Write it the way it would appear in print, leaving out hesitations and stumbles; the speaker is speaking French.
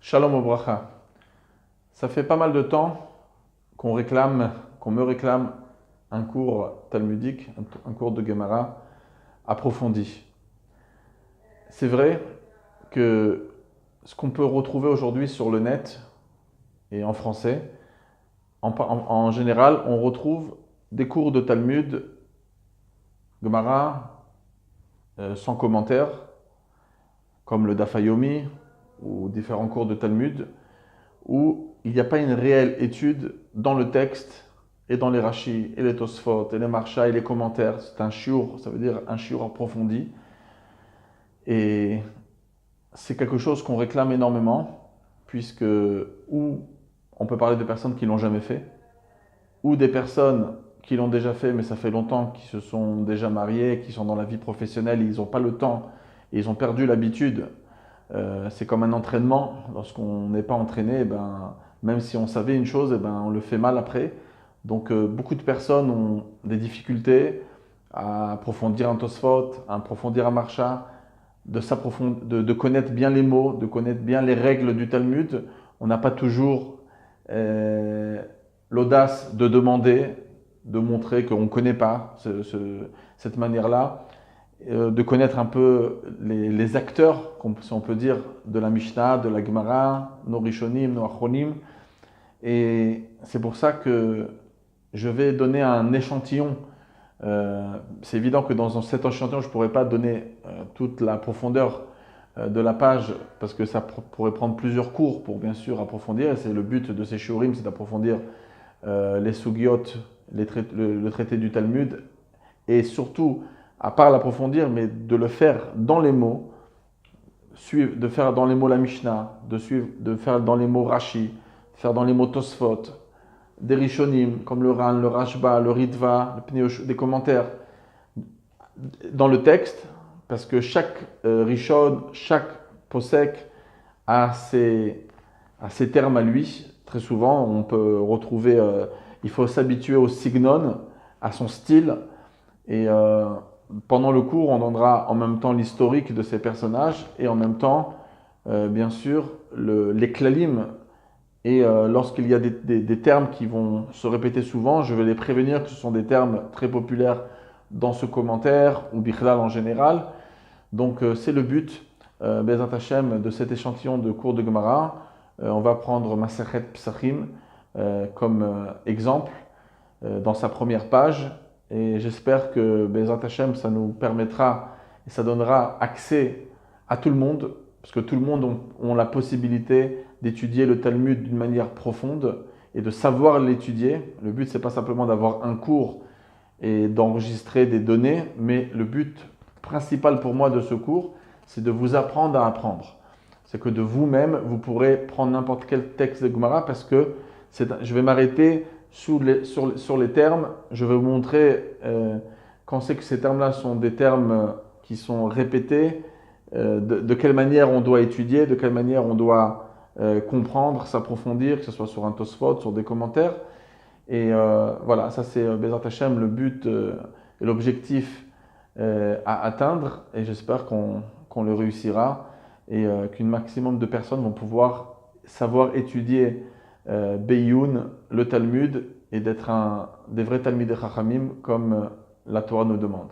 Shalom Obracha. Ça fait pas mal de temps qu'on me réclame un cours talmudique, un cours de Gemara approfondi. C'est vrai que ce qu'on peut retrouver aujourd'hui sur le net et en français, en général, on retrouve des cours de Talmud, Gemara, sans commentaire, comme le Daf Yomi ou différents cours de Talmud, où il n'y a pas une réelle étude dans le texte et dans les Rashi et les Tosfot et les Marsha et les commentaires. C'est un shiur, ça veut dire un shiur approfondi. Et c'est quelque chose qu'on réclame énormément, puisque ou on peut parler de personnes qui l'ont jamais fait, ou des personnes qui l'ont déjà fait, mais ça fait longtemps, qui se sont déjà mariés, qui sont dans la vie professionnelle, ils n'ont pas le temps, et ils ont perdu l'habitude. C'est comme un entraînement. Lorsqu'on n'est pas entraîné, même si on savait une chose, on le fait mal après. Donc beaucoup de personnes ont des difficultés à approfondir un Tosfot, à approfondir un Marsha, de connaître bien les mots, de connaître bien les règles du Talmud. On n'a pas toujours l'audace de demander, de montrer qu'on ne connaît pas cette manière-là, de connaître un peu les acteurs, si on peut dire, de la Mishnah, de la Gemara, nos Rishonim, nos Achronim. Et c'est pour ça que je vais donner un échantillon. C'est évident que dans cet échantillon, je ne pourrais pas donner toute la profondeur de la page, parce que ça pourrait prendre plusieurs cours pour bien sûr approfondir. Et c'est le but de ces shiurim, c'est d'approfondir les sugiot, le traité du Talmud, et surtout, à part l'approfondir, mais de le faire dans les mots, de faire dans les mots la Mishnah, de faire dans les mots Rashi, de faire dans les mots Tosfot, des Rishonim, comme le Ran, le Rashba, le Ritva, le Pneush, des commentaires, dans le texte, parce que chaque Rishon, chaque Posek a ses termes à lui. Très souvent, on peut retrouver, il faut s'habituer au signon, à son style, et pendant le cours, on donnera en même temps l'historique de ces personnages et en même temps, bien sûr, les klalim. Et lorsqu'il y a des termes qui vont se répéter souvent, je vais les prévenir que ce sont des termes très populaires dans ce commentaire ou bichlal en général. Donc c'est le but, Bezat Hashem, de cet échantillon de cours de Gemara. On va prendre Masechet Psachim comme exemple dans sa première page. Et j'espère que Bezat Hashem, ça nous permettra et ça donnera accès à tout le monde, parce que tout le monde a la possibilité d'étudier le Talmud d'une manière profonde et de savoir l'étudier. Le but, c'est pas simplement d'avoir un cours et d'enregistrer des données, mais le but principal pour moi de ce cours, c'est de vous apprendre à apprendre. C'est que de vous-même, vous pourrez prendre n'importe quel texte de Gemara, parce que je vais m'arrêter sur les termes. Je vais vous montrer quand c'est que ces termes-là sont des termes qui sont répétés, de quelle manière on doit étudier, de quelle manière on doit comprendre, s'approfondir, que ce soit sur un Tosfot, sur des commentaires. Et voilà, ça c'est Bezat Hashem, le but et l'objectif à atteindre. Et j'espère qu'on le réussira et qu'un maximum de personnes vont pouvoir savoir étudier Beyoun, le Talmud, et d'être des vrais Talmidei Chachamim comme la Torah nous demande.